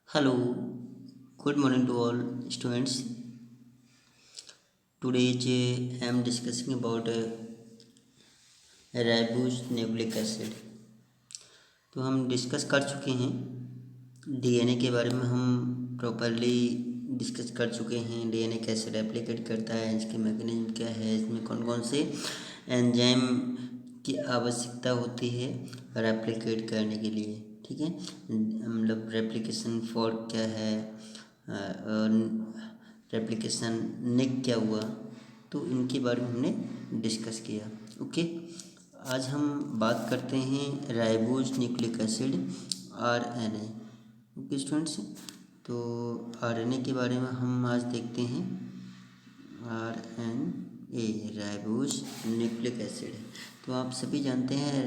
Hello, good morning to all students. Today I am discussing about ribose nucleic acid. तो हम discuss कर चुके हैं डीएनए के बारे में। हम प्रॉपरली डिस्कस कर चुके हैं डीएनए कैसे रेप्लिकेट करता है, इसकी मैकेनिज्म क्या है, इसमें कौन कौन से एंजाइम की आवश्यकता होती है रेप्लिकेट करने के लिए। ठीक है, मतलब रेप्लिकेशन फॉर्क क्या है और रेप्लिकेशन नेक क्या हुआ, तो इनके बारे में हमने डिस्कस किया। ओके, आज हम बात करते हैं ribose nucleic acid RNA. Okay students, तो आरएनए के बारे में हम आज देखते हैं। आरएनए राइबोज न्यूक्लिक एसिड, तो आप सभी जानते हैं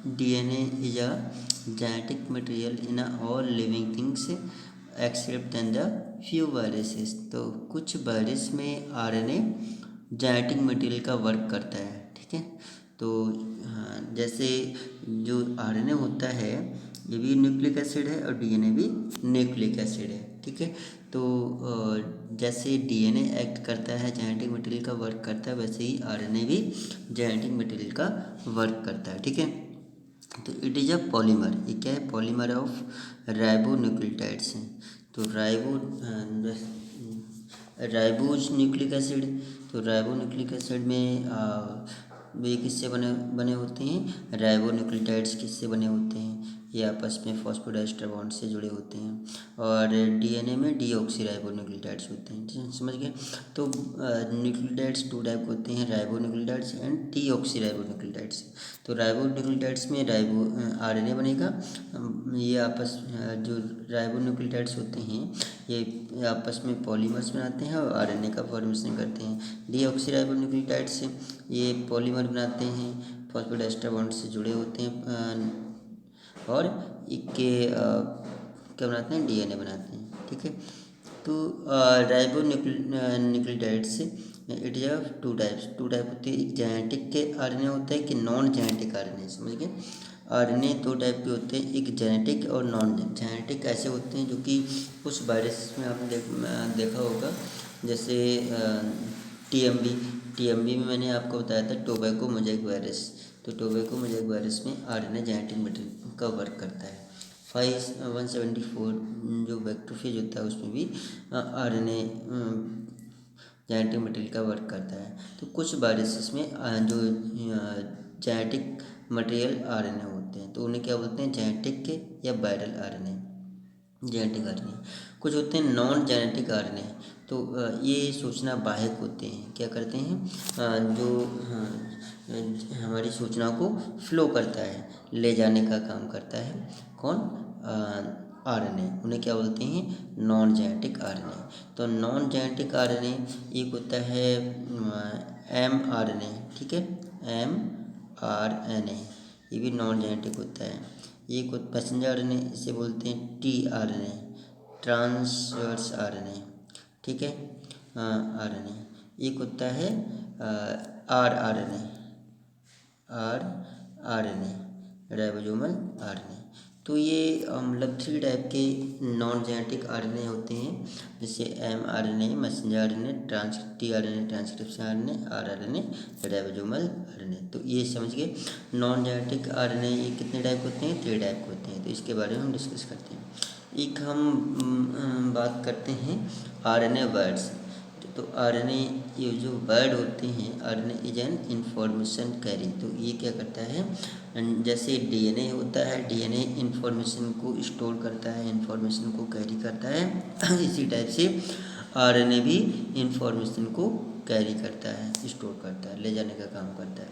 DNA is a genetic material in all living things except than the few viruses. तो कुछ वायरस में आरएनए जेनेटिक मटेरियल का वर्क करता है। ठीक है, तो जैसे जो आरएनए होता है ये भी न्यूक्लिक एसिड है और डीएनए भी न्यूक्लिक एसिड है। ठीक है, तो जैसे डीएनए एक्ट करता है जेनेटिक मटेरियल का वर्क करता है, वैसे ही आरएनए भी जेनेटिक मटेरियल का वर्क करता है। ठीक है, तो इट इज़ अ पॉलीमर। ये क्या है? पॉलीमर ऑफ राइबो न्यूक्लियोटाइड्स हैं। तो राइबोज न्यूक्लिक एसिड, तो राइबो न्यूक्लिक एसिड में ये किससे बने बने होते हैं? राइबो न्यूक्लियोटाइड्स किससे बने होते हैं? ये आपस में फॉस्फोडाइस्टर बॉन्ड से जुड़े होते हैं। और डीएनए में डीऑक्सी राइबो न्यूक्लियोटाइड्स होते हैं। ठीक है, समझ गए? तो न्यूक्लियोटाइड्स टू टाइप होते हैं, ribo nucleotides and deoxy ribo nucleotides. तो राइबो न्यूक्लियोटाइड्स में राइबो आरएनए बनेगा। ये आपस जो राइबो न्यूक्लियोटाइड्स होते हैं ये आपस में पॉलीमर्स बनाते हैं और आरएनए का फॉर्मेशन करते हैं। डीऑक्सी राइबो न्यूक्लियोटाइड्स ये पॉलीमर बनाते हैं, फॉस्फोडाइस्टर बॉन्ड से जुड़े होते हैं और इनके क्या बनाते हैं? डीएनए बनाते हैं। ठीक है, तो ribonucleotides it is two type होती है। एक जेनेटिक के आरएनए होता है कि नॉन जेनेटिक आरएनए। समझ गए? आरएनए दो टाइप के होते हैं, एक जेनेटिक और नॉन जेनेटिक। ऐसे होते हैं जो कि उस वायरस में आपने देखा होगा, जैसे टीएमबी। टीएमबी में मैंने आपको बताया था टोबैको मोज़ेक वायरस। तो टोबैको मोज़ेक वायरस में आरएनए जेनेटिक मटेरियल का वर्क करता है। 5174 जो बैक्टीरियोफेज होता है उसमें भी आरएनए जेनेटिक मटेरियल का वर्क करता है। तो कुछ वायरसेस में जो जेनेटिक मटेरियल आरएनए होते हैं तो उन्हें क्या बोलते हैं? जेनेटिक के या वायरल आरएनए, जेनेटिक आरएनए। कुछ होते हैं नॉन जेनेटिक आरएनए, तो ये सूचना वाहक होते हैं। क्या करते हैं? जो हमारी सूचना को फ्लो करता है, ले जाने का काम करता है। कौन? आरएनए। उन्हें क्या बोलते हैं? Non genetic RNA. तो नॉन जेनेटिक आरएनए एक होता है एम आरएनए। ठीक है, एम आरएनए ये भी नॉन जेनेटिक होता है। एक मैसेंजर आरएनए, इसे बोलते हैं टी आरएनए, ट्रांसवर्स आरएनए। ठीक है, आरएनए। एक होता है R RNA, R RNA ribosomal RNA. तो ये मतलब थ्री टाइप के नॉन जेनेटिक आरएनए होते हैं, जैसे M RNA, messenger RNA, T RNA transcription RNA, R RNA ribosomal RNA. तो ये समझ गए नॉन जेनेटिक आरएनए ये कितने टाइप होते हैं? थ्री टाइप होते हैं। तो इसके बारे में हम डिस्कस करते हैं। एक हम बात करते हैं आरएनए वर्ड्स। तो आरएनए ये जो वर्ड होते हैं, RNA is an information carry. तो ये क्या करता है? जैसे डीएनए होता है, डीएनए इंफॉर्मेशन को स्टोर करता है, इंफॉर्मेशन को कैरी करता है इसी टाइप से आरएनए भी इंफॉर्मेशन को कैरी करता है, स्टोर करता है, ले जाने का काम करता है।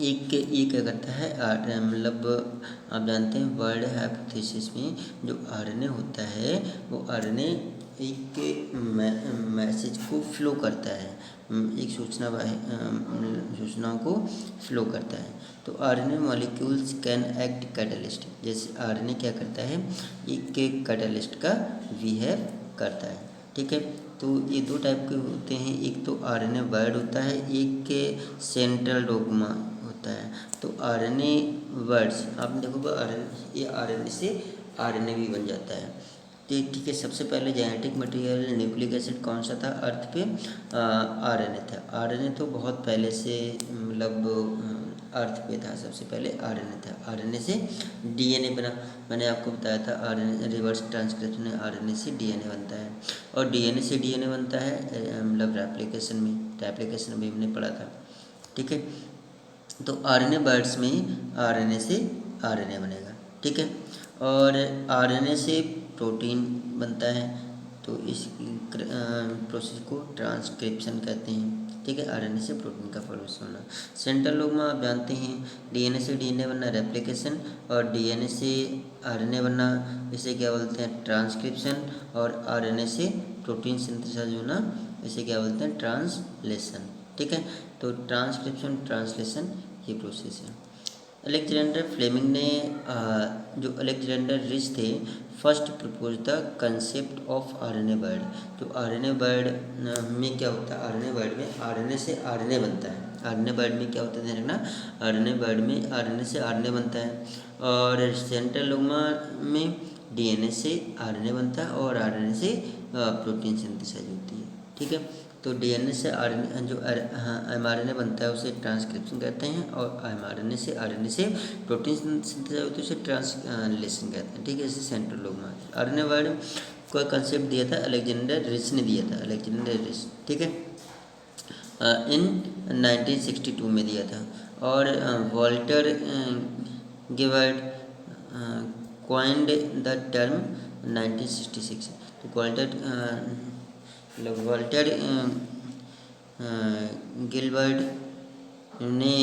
एक ये क्या करता है? मतलब आप जानते हैं वर्ड हाइपोथेसिस में जो आरएनए होता है वो आरएनए एक मैसेज को फ्लो करता है, एक सूचना को फ्लो करता है। तो RNA molecules can act catalyst. जैसे आरएनए क्या करता है? एक कैटलिस्ट का बिहेव करता है। ठीक है, तो ये दो टाइप के होते हैं, एक तो आरएनए वर्ड होता है, एक के सेंट्रल डोग्मा होता है। तो आरएनए वर्ड्स आपने देखोगे, आरएनए ये आरएनए से आरएनए भी बन जाता है। ठीक है, सबसे पहले जेनेटिक मटेरियल न्यूक्लिक एसिड कौन सा था अर्थ पे? आरएनए था। आरएनए तो बहुत पहले से मतलब अर्थ पे था, सबसे पहले आरएनए था। आरएनए से डीएनए बना, मैंने आपको बताया था आरएनए रिवर्स ट्रांसक्रिप्शन में आरएनए से डीएनए बनता है, और डीएनए से डीएनए बनता है मतलब रेप्लिकेशन में हमने पढ़ा था। ठीक है, तो आरएनए बर्ड्स में आरएनए से आरएनए बनेगा। ठीक है, और आरएनए से प्रोटीन बनता है, तो इस प्रोसेस को ट्रांसक्रिप्शन कहते हैं। ठीक है, आरएनए से प्रोटीन का फॉर्मेशन होना। सेंट्रल लोग में आप जानते हैं डीएनए से डीएनए बनना रेप्लिकेशन, और डीएनए से आरएनए बनना इसे क्या बोलते हैं? ट्रांसक्रिप्शन, और आरएनए से प्रोटीन सिंथेसाइज होना इसे क्या बोलते हैं? ट्रांसलेशन। ठीक है, तो ट्रांसक्रिप्शन ट्रांसलेशन ये प्रोसेस है। अलेक्जेंडर फ्लेमिंग ने जो अलेक्जेंडर रिच थे first propose the concept of RNA bird. तो आरएनए बर्ड में क्या होता है? आरएनए बर्ड में आरएनए से आरएनए बनता है। आरएनए बर्ड में क्या होता है ध्यान रखना, आरएनए बर्ड में आरएनए से आरएनए बनता है, और सेंट्रल लोमा में डीएनए से आरएनए बनता है, और आरएनए से प्रोटीन सिंथेसाइज होती है। ठीक है, तो डीएनए से आरएनए जो एमआरएनए बनता है उसे ट्रांसक्रिप्शन कहते हैं, और एमआरएनए से आरएनए से प्रोटीन सिंथेसाइज होती है उसे ट्रांसलेशन कहते हैं। ठीक है, इसे सेंट्रल लोमा। आरएनए वर्ड को कंसेप्ट दिया था अलेक्जेंडर रिच ने दिया था, अलेक्जेंडर रिच। ठीक है, इन 1962 में दिया था, और वॉल्टर गिबर्ट कॉइंड द टर्म 1966। तो वॉल्टर गिलबर्ट ने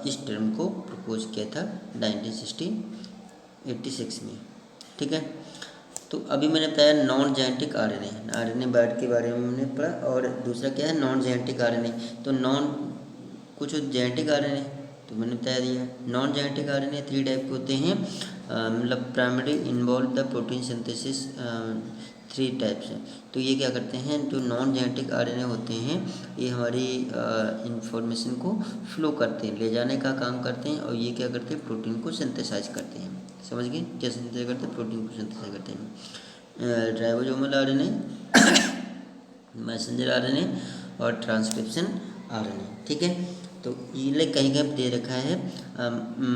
इस टर्म को प्रपोज किया था 1986 में। ठीक है, तो अभी मैंने बताया non genetic RNA, RNA bird के बारे में हमने पढ़ा, और दूसरा क्या है? Non genetic RNA. तो कुछ जेनेटिक आरएनए तो मैंने बता दिया। नॉन जेनेटिक आरएनए 3 टाइप के होते हैं, मतलब primary involve the protein synthesis 3 types हैं। तो ये क्या करते हैं? जो नॉन जेनेटिक आरएनए होते हैं ये हमारी इंफॉर्मेशन को फ्लो करते हैं, ले जाने का काम करते हैं, और ये क्या करते हैं? प्रोटीन को सिंथेसाइज करते हैं। समझ गए? क्या सिंथेसाइज करते हैं? प्रोटीन को सिंथेसाइज करते हैं। राइबोसोमल आरएनए, मैसेंजर आरएनए, और ट्रांसक्रिप्शन आरएनए। ठीक है, तो ये कहीं कहीं दे रखा है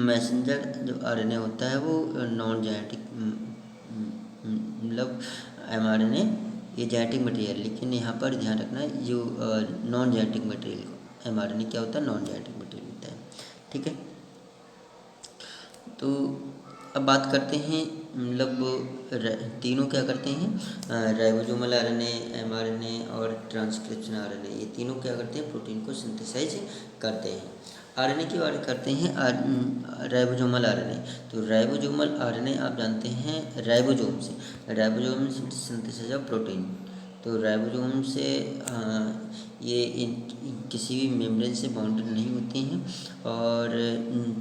मैसेंजर जो आरएनए होता है वो नॉन जेनेटिक मतलब एमआरएनए ये जेनेटिक मटेरियल, लेकिन यहाँ पर ध्यान रखना जो नॉन जेनेटिक मटेरियल एमआरएनए क्या होता है? नॉन जेनेटिक मटेरियल होता है। ठीक है, तो अब बात करते हैं मतलब तीनों क्या करते हैं? राइबोसोमल आरएनए, एमआरएनए और ट्रांसक्रिप्शन आरएनए, ये तीनों क्या करते हैं? प्रोटीन को सिंथेसाइज करते हैं। आरएनए की बात करते हैं, राइबोसोमल आरएनए। तो राइबोसोमल आरएनए आप जानते हैं राइबोसोम से सिंथेसाइज ऑफ प्रोटीन। तो राइबोसोम से ये किसी भी मेम्ब्रेन से बाउंडेड नहीं होते हैं, और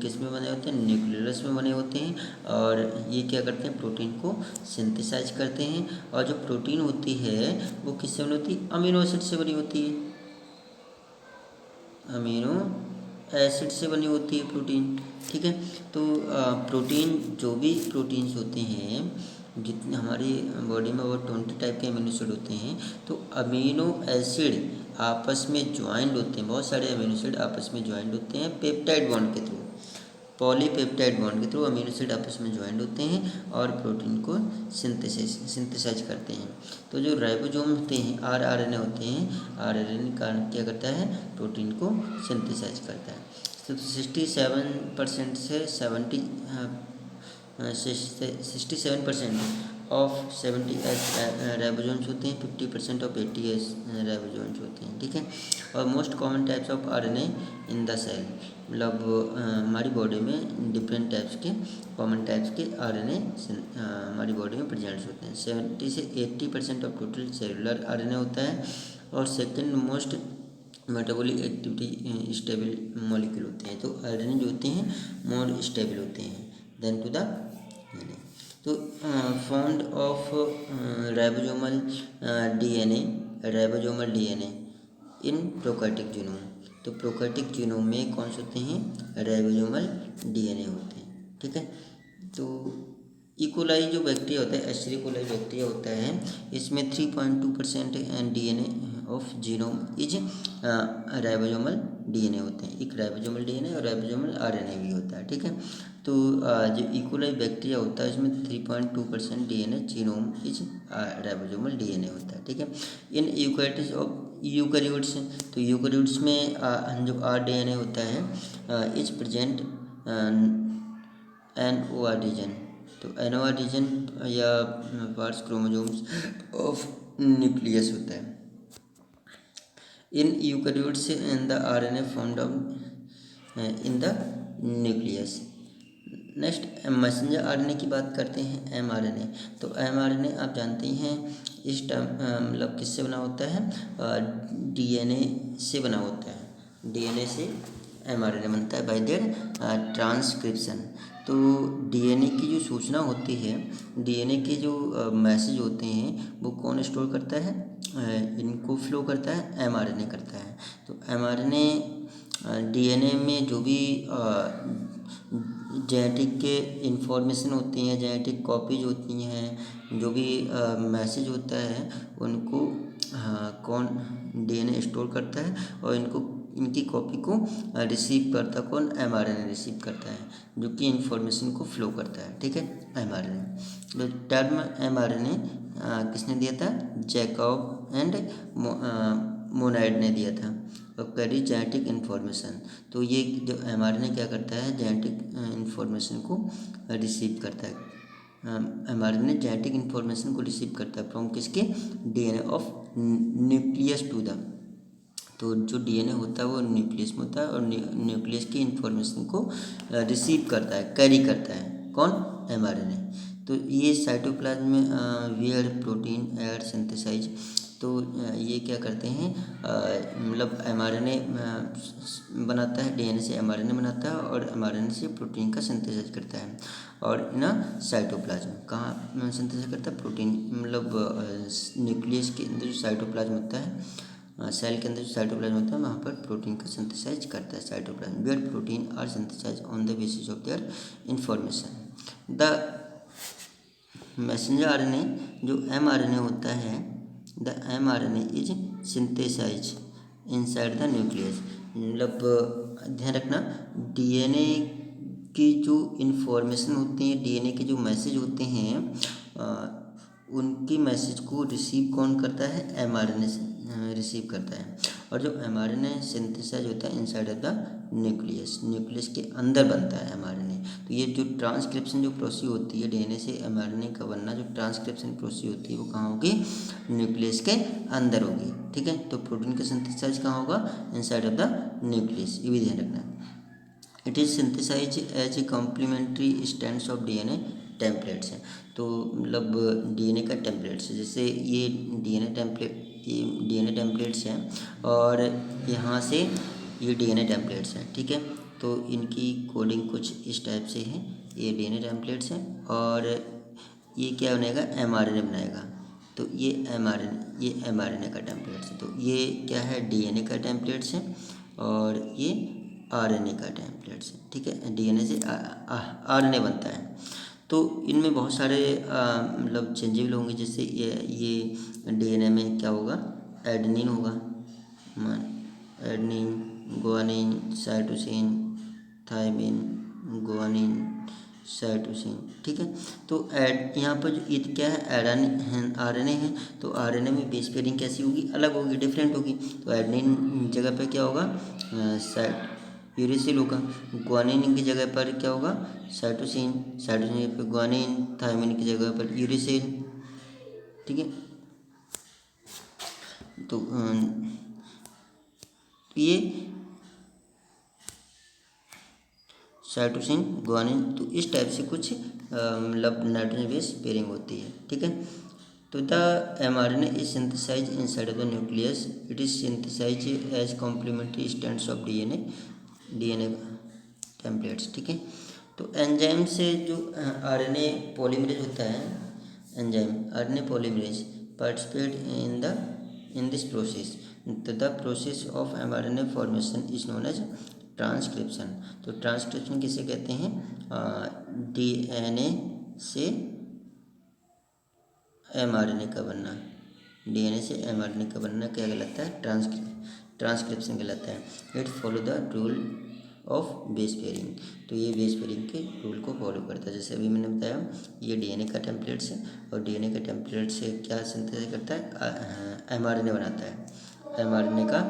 किस में बने होते हैं? न्यूक्लियस में बने होते हैं, और ये क्या करते हैं? प्रोटीन को सिंथेसाइज करते हैं। और जो प्रोटीन होती है वो किससे बनी होती है? अमीनो एसिड से बनी होती है, अमीनो एसिड से बनी होती है प्रोटीन। ठीक है, तो प्रोटीन जो भी प्रोटीन्स होते हैं जितने हमारी बॉडी में वो 20 टाइप के अमीनो एसिड होते हैं, तो अमीनो एसिड आपस में ज्वाइंट होते हैं, बहुत सारे अमीनो एसिड आपस में ज्वाइंट होते हैं पेप्टाइड बॉन्ड के थ्रू, पॉलीपेप्टाइड बॉन्ड के थ्रू अमीनो एसिड आपस में ज्वाइंट होते हैं और प्रोटीन को सिंथेसाइज करते हैं। तो जो राइबोसोम होते हैं आरएनए होते हैं, आरएनए क्या करता है? प्रोटीन को सिंथेसाइज करता है। तो 67% से 67% ऑफ 70 राइबोसोम्स होते हैं, 50% ऑफ 80 राइबोसोम्स होते हैं। ठीक है, और most common types of RNA in the cell, मतलब हमारी बॉडी में डिफरेंट टाइप्स के कॉमन टाइप्स के आरएनए हमारी बॉडी में प्रेजेंट्स होते हैं। 70 से 80% ऑफ टोटल सेलुलर आरएनए होता है, और second most metabolic activity stable molecule होते हैं। तो आरएनए जो होते हैं मोर स्टेबल होते हैं देन टू द डीएनए। तो found of ribosomal DNA in prokaryotic genome. तो प्रोकैरियोटिक जीनोम में कौन से होते हैं? राइबोसोमल डीएनए होते हैं। ठीक है, तो इकोलाई जो बैक्टीरिया होता है, एस्टेरिकोलाई बैक्टीरिया होता है, इसमें 3.2% DNA of genome is ribosomal DNA होते हैं। एक राइबोसोमल डीएनए और राइबोसोमल आरएनए भी होता है, ठीक है। तो जो इकोलाई बैक्टीरिया होता है इसमें 3.2% DNA genome is ribosomal DNA होता है, ठीक है। इन यूकैरियोट्स ऑफ यूकैरियोट्स, तो यूकैरियोट्स में जो आरडीएनए होता है इज प्रेजेंट एनओआर रीजन, तो एनओआर रीजन या पार्ट्स क्रोमोसोम्स ऑफ न्यूक्लियस होता है। In eukaryotes in the RNA found in the nucleus. Next messenger RNA की बात करते हैं, एमआरएनए। तो एमआरएनए आप जानते ही हैं इस टर्म मतलब किससे बना होता है, डीएनए से बना होता है। डीएनए से एमआरएनए बनता है बाय देयर ट्रांसक्रिप्शन। तो डीएनए की जो सूचना होती है, डीएनए के जो मैसेज होते हैं वो कौन स्टोर करता है, इनको फ्लो करता है एमआरएनए करता है। तो एमआरएनए डीएनए में जो भी जेनेटिक के इंफॉर्मेशन होती हैं, जेनेटिक कॉपीज होती हैं, जो भी मैसेज होता है उनको कौन डीएनए स्टोर करता है, और इनकी कॉपी को रिसीव करता कौन, एमआरएनए रिसीव करता है, जो कि इंफॉर्मेशन को फ्लो करता है, ठीक है, एमआरएनए। तो टर्म एमआरएनए किसने दिया था, जैकब एंड मोनाइड ने दिया था। और कैरी जेनेटिक इन्फॉर्मेशन, तो ये जो एमआरएनए क्या करता है, जेनेटिक इन्फॉर्मेशन को रिसीव करता है। एमआरएनए जेनेटिक इन्फॉर्मेशन को रिसीव करता है फ्रॉम किसके, DNA of nucleus to the, तो जो डीएनए होता है वो न्यूक्लियस में होता है और न्यूक्लियस की इन्फॉर्मेशन को रिसीव करता है, कैरी करता है कौन, एमआरएनए। तो ये साइटोप्लाज्म में वेयर प्रोटीन एड सिंथेसाइज, तो ये क्या करते हैं, मतलब एमआरएनए बनाता है, डीएनए से एमआरएनए बनाता है और एमआरएनए से प्रोटीन का सिंथेसाइज करता है। और ना साइटोप्लाज्म कहाँ सिंथेसाइज करता है, प्रोटीन मतलब न्यूक्लियस के अंदर जो साइटोप्लाज्म होता है, सेल के अंदर जो साइटोप्लाज्म होता है वहाँ पर प्रोटीन का सिंथेसाइज करता है cytoplasm, where protein are synthesize on the basis of their information. The messenger RNA जो एमआरएनए होता है, the mRNA is synthesize inside the nucleus, मतलब ध्यान रखना डीएनए की जो इन्फॉर्मेशन होती है, डीएनए के जो मैसेज होते हैं उनकी मैसेज को रिसीव कौन करता है, एमआरएनए से रिसीव करता है। और जो एमआरएनए सिंथेसाइज होता है inside of the nucleus, nucleus के अंदर बनता है एमआरएनए। तो ये जो ट्रांसक्रिप्शन जो प्रोसेस होती है डीएनए से एमआरएनए का बनना, जो ट्रांसक्रिप्शन प्रोसेस होती है वो कहाँ होगी, न्यूक्लियस के अंदर होगी, ठीक है। तो प्रोटीन का सिंथेसाइज कहाँ होगा, इनसाइड ऑफ द न्यूक्लियस, ये भी ध्यान रखना। It is synthesize as a complementary stands of DNA templates है, तो मतलब डीएनए का टेम्पलेट्स, जैसे ये डीएनए टेम्पलेट्स हैं और यहाँ से ये डीएनए टेम्पलेट्स हैं, ठीक है। तो इनकी कोडिंग कुछ इस टाइप से है, ये डीएनए टेम्पलेट्स हैं और ये क्या बनेगा, एमआरएनए बनाएगा। तो ये एमआरएनए का टेम्पलेट्स है, तो ये क्या है, डीएनए का टेम्पलेट्स है और ये आरएनए का टेम्पलेट्स है, ठीक है। डीएनए से आरएनए बनता है। तो इनमें बहुत सारे मतलब चेंजेबल होंगे, जैसे ये डीएनए में क्या होगा, एडेनिन होगा, adenine, guanine, cytosine, thymine, guanine, cytosine, ठीक है। तो यहाँ पर जो ईद क्या है, आरएनए है, तो आरएनए में बेस पेयरिंग कैसी होगी, अलग होगी, डिफरेंट होगी। तो एडेनिन जगह पे क्या होगा, यूरेसिल होगा, ग्वानिन की जगह पर क्या होगा, साइटोसिन की जगह पर ग्वानिन, थायमिन की जगह पर यूरेसिल, ठीक है। तो ये साइटोसिन, ग्वानिन, तो इस टाइप से कुछ मतलब नाइट्रोजन बेस पेयरिंग होती है, ठीक है। तो the mRNA is synthesize inside of the nucleus, it is synthesize as complementary stands of DNA templates, ठीक है। तो एंजाइम से जो आरएनए पॉलीमरेज होता है, enzyme RNA polymerase participate in this process, तो the process of mRNA formation is known as transcription. तो transcription किसे कहते हैं, डीएनए से mRNA का बनना, DNA से mRNA का बनना क्या कहलाता है? ट्रांसक्रिप्शन कहलाता है। It follow the rule of base pairing, तो ये बेस पेयरिंग के रूल को फॉलो करता है। जैसे अभी मैंने बताया, ये DNA का टेम्पलेट से, और DNA का टेम्पलेट से क्या सिंथेसिस करता है? mRNA बनाता है, mRNA का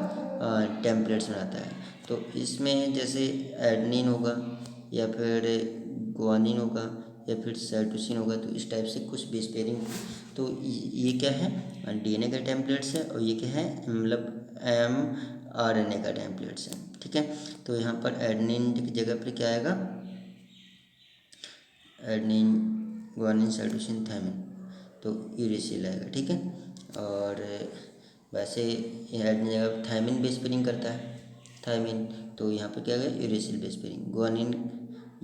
टेम्पलेट्स बनाता है। तो इसमें जैसे एडनिन होगा, या फिर ग्वानिन होगा, या फिर साइटोसिन होगा, तो इस टाइप से कुछ बेस पेयरिंग। तो ये क्या है? DNA का टेम्पलेट्स है, और ये क्या है? मतलब mRNA का टेम्पलेट्स है। ठीक है, तो यहाँ पर एडनिन की जगह पर क्या आएगा? एडनिन, ग्वानिन, साइटोसिन, थायमिन, तो यूरेसिल आएगा। ठीक है, और वैसे एडनिन जगह थायमिन बेस पेयरिंग करता है, थायमिन, तो यहाँ पर क्या आएगा? Uracil base pairing. ग्वानिन,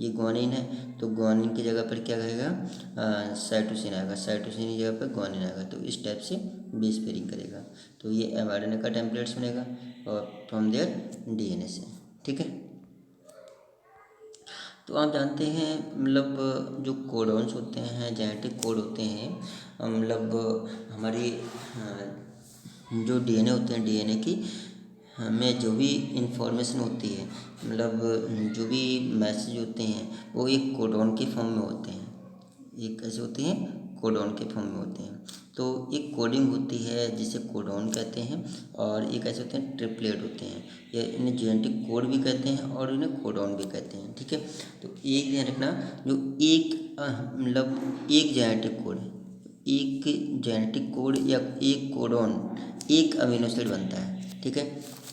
ये ग्वानिन है, तो ग्वानिन की जगह पर क्या आएगा? साइटोसिन आएगा, साइटोसिन की जगह पर ग्वानिन आएगा, तो इस टाइप से बेस पेयरिंग करेगा। तो ये mRNA का टेम्पलेट्स बनेगा, और फ्रॉम देयर DNA से। ठीक है, तो आप जानते हैं मतलब जो कोडॉन्स होते हैं, जेनेटिक कोड होते हैं, मतलब हमारी जो DNA होते हैं, DNA की में जो भी इंफॉर्मेशन होती है, मतलब जो भी मैसेज होते हैं, वो एक कोडॉन के फॉर्म में होते हैं। ये कैसे होते हैं? कोडॉन के फॉर्म में होते हैं। तो एक कोडिंग होती है जिसे कोडॉन कहते हैं, और एक ऐसे होते हैं ट्रिपलेट होते हैं, या इन्हें जेनेटिक कोड भी कहते हैं और इन्हें कोडॉन भी कहते हैं। ठीक है, तो एक ध्यान रखना, जो एक मतलब एक जेनेटिक कोड, एक जेनेटिक कोड या एक कोडॉन एक अमीनो एसिड बनता है। ठीक है,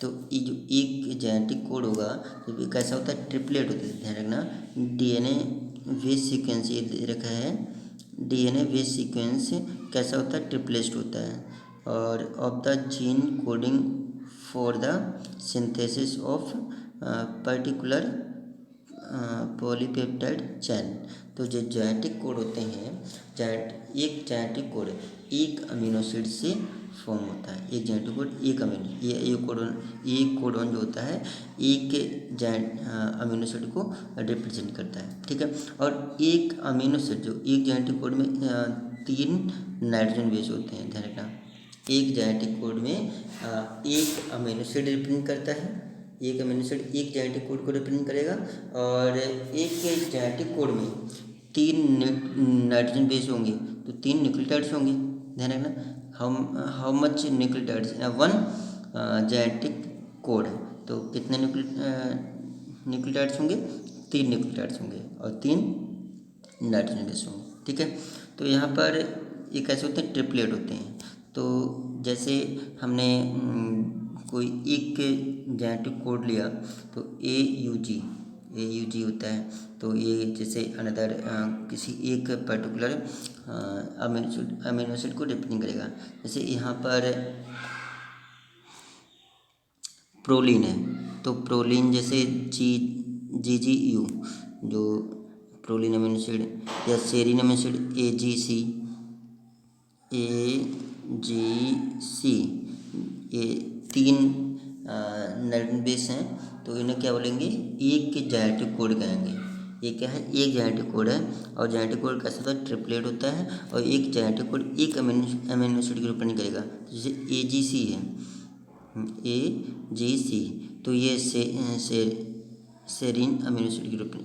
तो ये जो एक जेनेटिक कोड होगा, तो ये कैसा होता है? ट्रिपलेट होता है। ध्यान रखना, DNA बेस सीक्वेंस, ये दे रखा है, DNA बेस सीक्वेंस कैसा होता है? ट्रिपलेट होता है, और of the gene coding for the synthesis of particular polypeptide chain. तो जो जेनेटिक कोड होते हैं, एक जेनेटिक कोड एक अमीनो एसिड से फॉर्म होता है। एक जेनेटिक कोड एक अमीनो, ये एक कोडॉन जो होता है एक अमीनो एसिड को रिप्रेजेंट करता है। ठीक है, और एक अमीनो एसिड जो एक जेनेटिक कोड में 3 नाइट्रोजन बेस होते हैं। ध्यान रखना, एक जेनेटिक कोड में एक अमीनो एसिड रिप्रेजेंट करता है, एक अमीनो एसिड एक जेनेटिक कोड को रिप्रेजेंट करेगा, और एक जेनेटिक कोड में 3 नाइट्रोजन बेस होंगे, तो 3 न्यूक्लियोटाइड्स होंगे। ध्यान रखना, how much nucleotides in one genetic code, तो कितने न्यूक्लियोटाइड्स होंगे? 3 न्यूक्लियोटाइड्स होंगे, और 3 नाइट्रोजन बेस होंगे। ठीक है, तो यहाँ पर ये कैसे होते हैं? ट्रिपलेट होते हैं। तो जैसे हमने कोई एक जेनेटिक कोड लिया, तो AUG होता है, तो ये जैसे अनदर किसी एक पर्टिकुलर अमीनो एसिड को रिप्रेजेंट करेगा। जैसे यहाँ पर प्रोलीन है, तो प्रोलीन जैसे GGU, जो प्रोलीन अमीनो एसिड, या सेरीन अमीनो एसिड AGC, ये 3 नाइट्रोजन बेस हैं, तो इन्हें क्या बोलेंगे? एक जेनेटिक कोड कहेंगे। ये क्या है? एक जेनेटिक कोड है, और जेनेटिक कोड कैसा होता है? ट्रिपलेट होता है, और एक जेनेटिक कोड एक अमीनो एसिड के रूप में करेगा। जैसे AGC है, AGC, तो ये सेरीन अमीनो एसिड के रूप में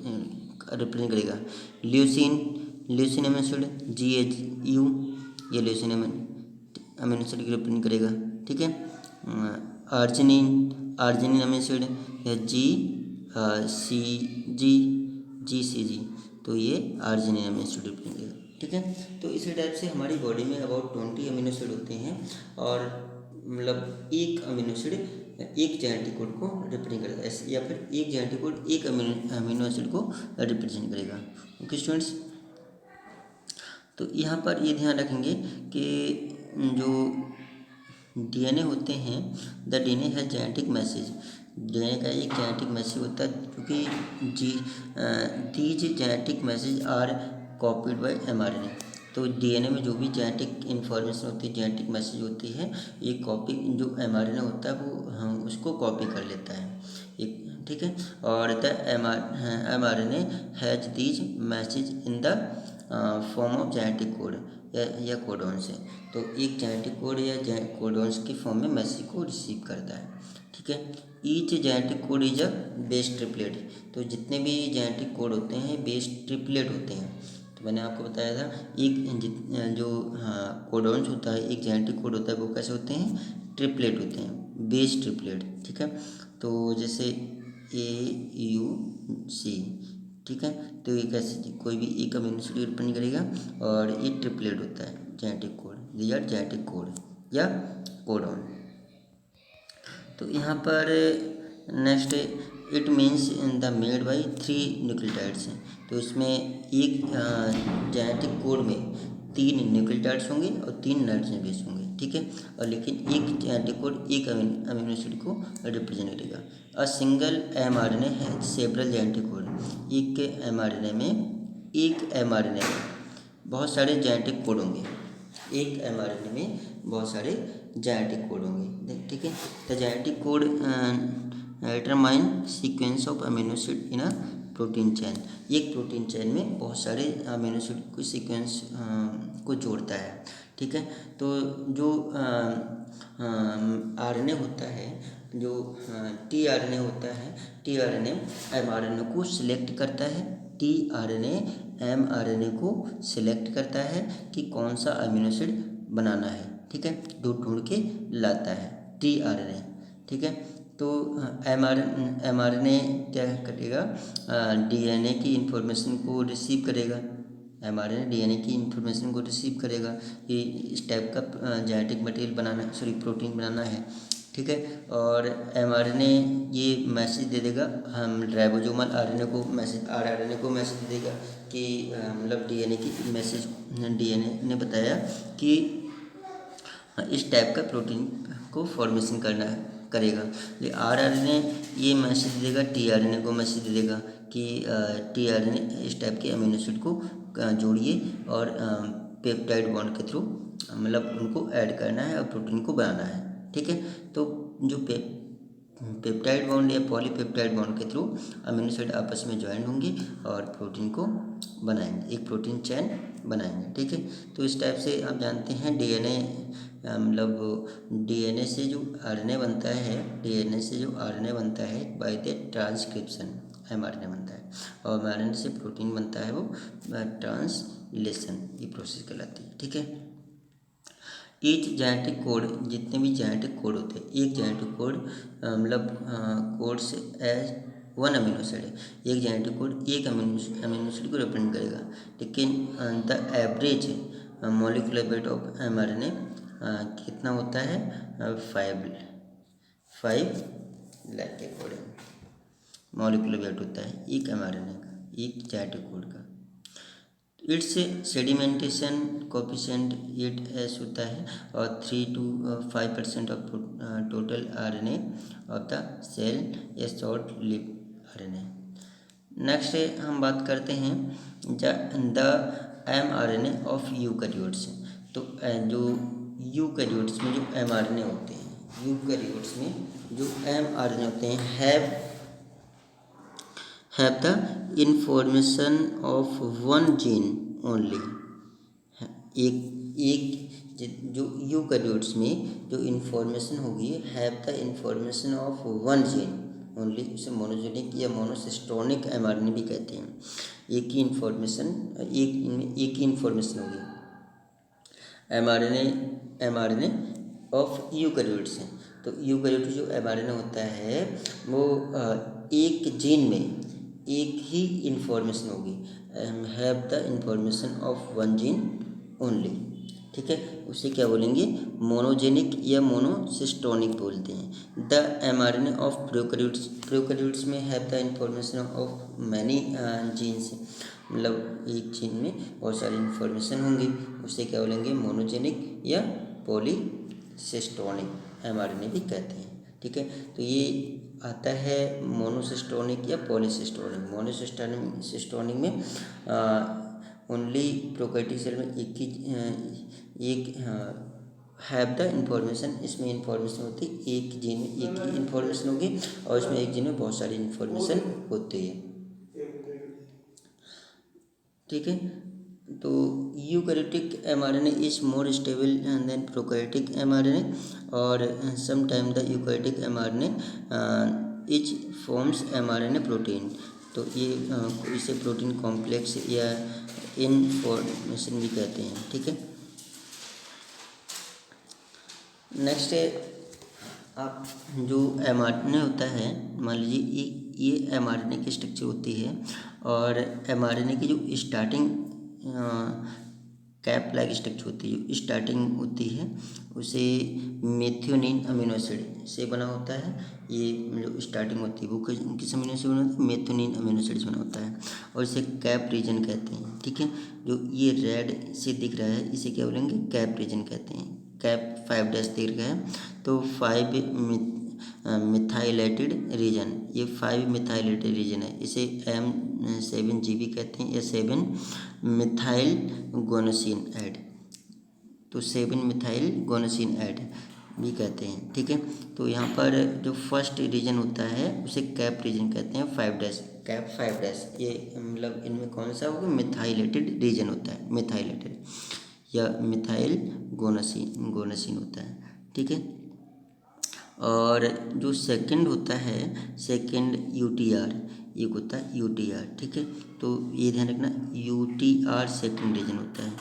रिप्रेजेंट करेगा। ल्यूसीन अमीनो एसिड GHU, ये ल्यूसीन अमीनो एसिड के रिप्रेजेंट करेगा। ठीक है, आर्जिनिन अमीनो एसिड या GCG, तो ये आर्जिनिन अमीनो एसिड रिप्रेजेंट करेगा। ठीक है, तो इसी टाइप से हमारी बॉडी में अबाउट 20 अमीनो एसिड होते हैं, और मतलब एक अमीनो एसिड एक जेनेटिक कोड को रिप्रेजेंट करेगा, या फिर एक जेनेटिक कोड एक अमीनो एसिड को रिप्रेजेंट करेगा। ओके स्टूडेंट्स, तो यहाँ पर ये ध्यान रखेंगे कि जो DNA होते हैं, द DNA है जेनेटिक मैसेज, DNA का एक जेनेटिक मैसेज होता है, क्योंकि these genetic message are copied by mRNA। तो DNA में जो भी जेनेटिक इन्फॉर्मेशन होती है, जेनेटिक मैसेज होती है, ये कॉपी जो mRNA होता है वो हम उसको कॉपी कर लेता है। एक ठीक है, और the mRNA has these message in the form of genetic code या कोडॉन्स है। तो एक जेनेटिक कोड या कोडॉन्स की फॉर्म में मैसेज को रिसीव करता है। ठीक है। Each genetic code is a base triplet. तो जितने भी जेनेटिक कोड होते हैं बेस ट्रिपलेट होते हैं। तो मैंने आपको बताया था एक जो कोडॉन्स होता है, एक जेनेटिक कोड होता है, वो कैसे होते हैं, ट्रिपलेट होते हैं, बेस ट्रिपलेट। ठीक है। तो जैसे AUC, ठीक है। तो ये कैसे कोई भी एक अमीनो एसिड रिप्रेजेंट करेगा और ये ट्रिपलेट होता है genetic code, these are genetic code या कोडॉन। तो यहाँ पर next it means in the made by 3 nucleotides हैं। तो इसमें एक जेनेटिक कोड में 3 न्यूक्लियोटाइड्स होंगे और 3 नाइट्रोजन बेस होंगे। ठीक है। और लेकिन एक जेनेटिक कोड एक अमीनो एसिड को रिप्रेजेंट करेगा। अ सिंगल mRNA है सेवरल जेनेटिक कोड। एक mRNA में बहुत सारे जेनेटिक कोड होंगे। एक mRNA में बहुत सारे जेनेटिक कोड होंगे। ठीक है। The genetic code determine sequence of amino acid in a protein chain. एक प्रोटीन चेन में बहुत सारे अमीनो एसिड को सीक्वेंस को जोड़ता है। ठीक है। तो जो आरएनए होता है, जो tRNA होता है, tRNA mRNA को सिलेक्ट करता है। tRNA mRNA को सिलेक्ट करता है कि कौन सा अमीनो एसिड बनाना है। ठीक है। ढूंढ के लाता है tRNA। ठीक है। तो mRNA क्या करेगा, DNA की इंफॉर्मेशन को रिसीव करेगा। mRNA DNA की इंफॉर्मेशन को रिसीव करेगा कि इस टाइप का जेनेटिक मटेरियल बनाना, प्रोटीन बनाना है। ठीक है। और mRNA ये मैसेज दे देगा, हम राइबोसोमल RNA को मैसेज, rRNA को मैसेज दे देगा कि मतलब DNA ने बताया कि इस टाइप का प्रोटीन को फॉर्मेशन करेगा। rRNA ये मैसेज देगा, tRNA को मैसेज दे देगा कि tRNA इस टाइप के अमीनो एसिड को जोड़िए और पेप्टाइड बॉन्ड के थ्रू मतलब उनको ऐड करना है और प्रोटीन को बनाना है। ठीक है। तो जो पेप्टाइड बॉन्ड या पॉलीपेप्टाइड बॉन्ड के थ्रू अमीनो एसिड आपस में ज्वाइन होंगे और प्रोटीन को बनाएंगे, एक प्रोटीन चेन बनाएंगे। ठीक है। तो इस टाइप से आप जानते हैं DNA मतलब DNA से जो RNA बनता है बाय द ट्रांसक्रिप्शन mRNA बनता है, और mRNA से प्रोटीन बनता है वो ट्रांसलेशन, ये प्रोसेस कहलाती है। ठीक है। ईच जेनेटिक कोड, जितने भी जेनेटिक कोड होते हैं, एक जेनेटिक कोड मतलब कोड्स एज 1 अमीनो एसिड है। एक जेनेटिक कोड एक अमीनो एसिड को रिप्रेजेंट करेगा। लेकिन the average molecular weight of mRNA कितना होता है, 5 लाख के अकॉर्डिंग मॉलिक्यूलर वेट होता है एक mRNA का, एक जेनेटिक कोड का। इट्स सेडिमेंटेशन कोफिशिएंट 8s होता है और 3 to 5% of total RNA of the cell या शॉर्ट लिव RNA। नेक्स्ट हम बात करते हैं द mRNA ऑफ यूकैरियोट्स। तो जो यूकैरियोट्स में जो mRNA होते हैं, यूकैरियोट्स में जो mRNA होते हैं have the information of one gene only। एक जो यूकैरियोट्स में जो इन्फॉर्मेशन होगी have the information of one gene only, उसे मोनोजेनिक या मोनोसिस्टोनिक mRNA भी कहते हैं। एक ही इन्फॉर्मेशन होगी mRNA ऑफ यूकैरियोट्स हैं। तो यूकैरियोट जो mRNA होता है वो एक जीन में एक ही इंफॉर्मेशन होगी, have the information of one gene only. ठीक है। उसे क्या बोलेंगे, मोनोजेनिक या मोनोसिस्टोनिक बोलते हैं। द mRNA ऑफ प्रोकैरियोट्स में have the information of many genes, मतलब एक जीन में बहुत सारी इंफॉर्मेशन होंगी, उसे क्या बोलेंगे, मोनोजेनिक या पॉलीसिस्टोनिक mRNA भी कहते हैं। ठीक है। तो ये आता है मोनोसिस्टोनिक या पॉलीसिस्टोनिक। मोनोसिस्टोनिक में ओनली प्रोकैरियोटिक सेल में एक हैव द इंफॉर्मेशन, इसमें इंफॉर्मेशन होती है एक जीन में एक ही इंफॉर्मेशन होगी और इसमें एक जीन में बहुत सारी इंफॉर्मेशन होती है। ठीक है। तो eukaryotic mRNA is more stable then prokaryotic mRNA, और sometime the eukaryotic mRNA is forms mRNA protein. तो ये इसे प्रोटीन कॉम्प्लेक्स या इनफॉर्मेशन भी कहते हैं। ठीक है, नेक्स्ट है आप जो mRNA होता है, मान लीजिए ये mRNA की स्ट्रक्चर होती है, और mRNA की जो स्टार्टिंग कैप लाइक स्ट्रक्चर होती है, जो स्टार्टिंग होती है, उसे मेथियोनिन अमीनो एसिड से बना होता है। ये जो स्टार्टिंग होती है वो किस अमीनो एसिड बना होता है? मेथियोनिन अमीनो एसिड से बना होता है, और इसे कैप रीजन कहते हैं। ठीक है, जो ये रेड से दिख रहा है इसे क्या बोलेंगे? कैप रीजन कहते हैं। कैप 5 दिख रहा है, तो 5 मिथाइलेटेड रीजन, ये 5 मिथाइलेटेड रीजन है, इसे M7GB कहते हैं, या 7 मिथाइल गोनोसिन ऐड, तो 7 मिथाइल गोनोसिन ऐड भी कहते हैं। ठीक है, तो यहाँ पर जो फर्स्ट रीजन होता है उसे कैप रीजन कहते हैं। 5 कैप 5 ये मतलब इनमें कौन सा होगा? मिथाइलेटेड रीजन होता है, मिथाइलेटेड या मिथाइल गोनोसिन होता है। ठीक है, और जो सेकंड होता है, सेकंड UTR, एक होता है UTR। ठीक है, तो ये ध्यान रखना, UTR सेकंड रीजन होता है।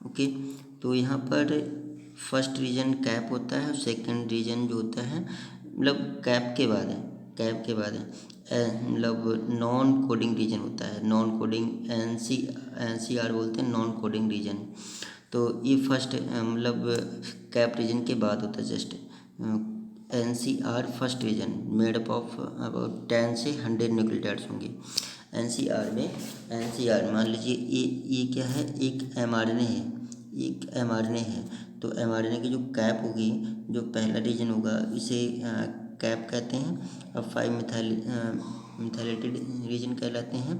ओके, तो यहाँ पर फर्स्ट रीजन कैप होता है, और सेकंड रीजन जो होता है मतलब कैप के बाद है, कैप के बाद है मतलब नॉन कोडिंग रीजन होता है। नॉन कोडिंग NCR बोलते हैं, नॉन कोडिंग रीजन। तो ये फर्स्ट मतलब कैप रीजन के बाद होता है। Just NCR first region made up of about 10 से 100 न्यूक्लियोटाइड्स होंगे। NCR मान लीजिए ये क्या है? एक mRNA है, एक mRNA है, तो mRNA की जो कैप होगी, जो पहला रीजन होगा, इसे कैप कहते हैं। अब 5 मिथाइलेटेड रीजन कहलाते हैं,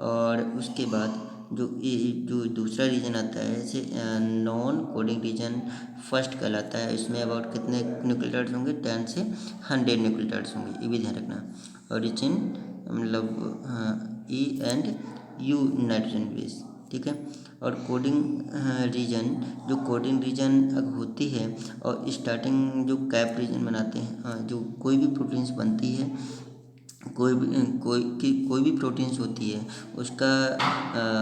और उसके बाद जो दूसरा रीजन आता है, इसे नॉन कोडिंग रीजन फर्स्ट कहलाता है। इसमें अबाउट कितने न्यूक्लियोटाइड्स होंगे? 10 से 100 न्यूक्लियोटाइड्स होंगे, ये भी ध्यान रखना। ओरिजिन मतलब E and U nitrogen base. ठीक है, और कोडिंग रीजन, जो कोडिंग रीजन अगर होती है और स्टार्टिंग जो कैप रीजन बनाते हैं, जो कोई भी प्रोटीन्स बनती है, कोई भी प्रोटीन्स होती है, उसका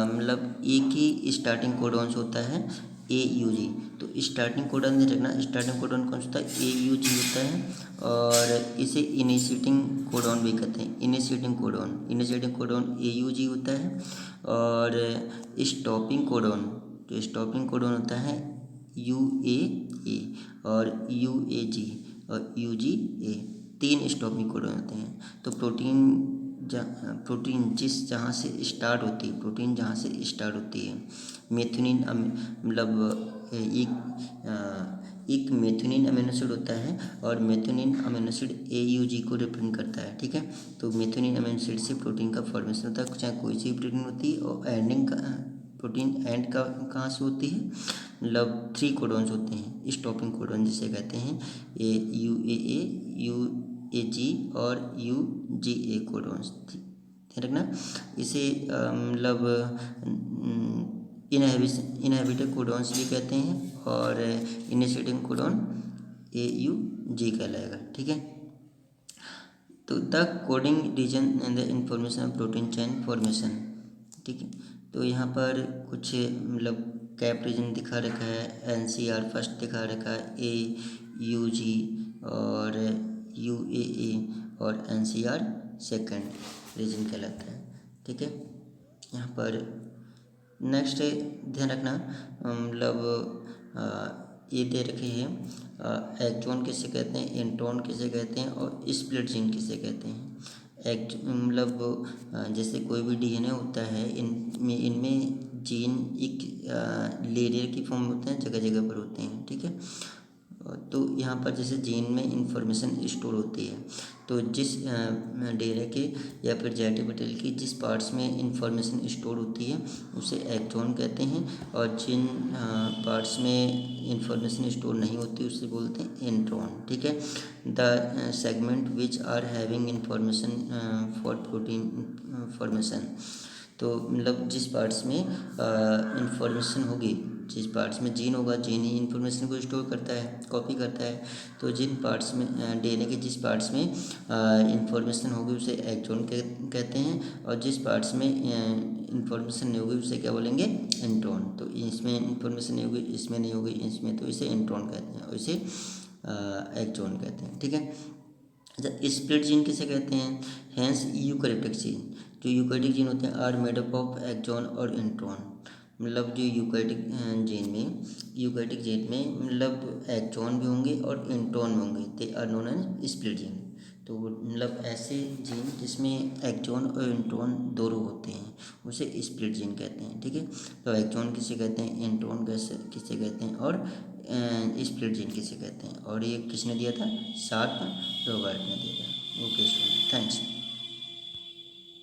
मतलब एक ही स्टार्टिंग कोडॉन्स होता है, AUG। तो स्टार्टिंग कोडॉन नहीं रखना, स्टार्टिंग कोडॉन कौन सा होता है? AUG होता है, और इसे इनिशिएटिंग कोडॉन भी कहते हैं। इनिशिएटिंग कोडॉन AUG होता है, और स्टॉपिंग कोडॉन, जो स्टॉपिंग कोडॉन होता है UAA और UAG और UGA, 3 स्टॉपिंग कोडॉन होते हैं। तो प्रोटीन जहाँ से स्टार्ट होती है, प्रोटीन जहाँ से स्टार्ट होती है, मेथियोनिन मतलब एक मेथियोनिन अमीनो एसिड होता है, और मेथियोनिन अमीनो एसिड AUG को रिप्रेजेंट करता है। ठीक है, तो मेथियोनिन अमीनो एसिड से प्रोटीन का फॉर्मेशन होता है, चाहे कोई सी प्रोटीन होती है, और एंडिंग का प्रोटीन एंड का कहाँ से होती है? मतलब 3 कोडॉन्स होते हैं, स्टॉपिंग कोडॉन जिसे कहते हैं, UAA, UAG और UGA कोडॉन्स। ध्यान रखना, इसे मतलब इनहेबिटर कोडॉन्स भी कहते हैं, और इनिशिएटिंग कोडॉन AUG कहलाएगा। ठीक है, तो the coding region and the information protein chain formation. ठीक है, तो यहाँ पर कुछ मतलब कैप रीजन दिखा रखा है, NCR फर्स्ट दिखा रखा है, AUG और UAA, और NCR सेकंड रीजन कहलाता है। ठीक है, यहाँ पर नेक्स्ट ध्यान रखना, मतलब ये दे रखे हैं, एक्सॉन किसे कहते हैं, इंट्रॉन किसे कहते हैं, और स्प्लिट जीन किसे कहते हैं। मतलब जैसे कोई भी DNA होता है, इनमें जीन एक लेयर की फॉर्म होते हैं, जगह जगह पर होते हैं। ठीक है, तो यहाँ पर जैसे जीन में इंफॉर्मेशन स्टोर होती है, तो जिस DNA के या फिर जेटी पटेल की जिस पार्ट्स में इंफॉर्मेशन स्टोर होती है उसे एक्सॉन कहते हैं, और जिन पार्ट्स में इंफॉर्मेशन स्टोर नहीं होती उसे बोलते हैं इंट्रॉन। ठीक है, the segment which are having information for protein formation. तो मतलब जिस पार्ट्स में इंफॉर्मेशन होगी, जिस पार्ट्स में जीन होगा, जीन ही इंफॉर्मेशन को स्टोर करता है, कॉपी करता है। तो जिन पार्ट्स में डीएनए के जिस पार्ट्स में इंफॉर्मेशन होगी उसे एक्सॉन कहते हैं, और जिस पार्ट्स में इंफॉर्मेशन नहीं होगी उसे क्या बोलेंगे, इंट्रॉन। तो इसमें इंफॉर्मेशन नहीं होगी, इसमें नहीं होगी, इसमें, तो इसे इंट्रॉन कहते हैं और इसे एक्सॉन कहते हैं। ठीक है। अच्छा, स्प्लिट जीन किसे कहते हैं? हैंस यूकैरियोटिक जीन, जो यूकैरियोटिक जीन होते हैं are made up of exon और इंट्रॉन। मतलब जो यूकैरियोटिक जीन में मतलब एक्सॉन भी होंगे और इंट्रॉन भी होंगे, they are known as split gene. तो मतलब ऐसे जीन जिसमें एक्सॉन और इंट्रॉन दोनों होते हैं उसे स्प्लिट जीन कहते हैं। ठीक है। तो एक्सॉन किसे कहते हैं, इंट्रॉन किसे कहते हैं, और स्प्लिट जीन किसे कहते हैं, और ये किसने दिया था? शार्प रॉबर्ट ने दिया था। Okay student, thanks.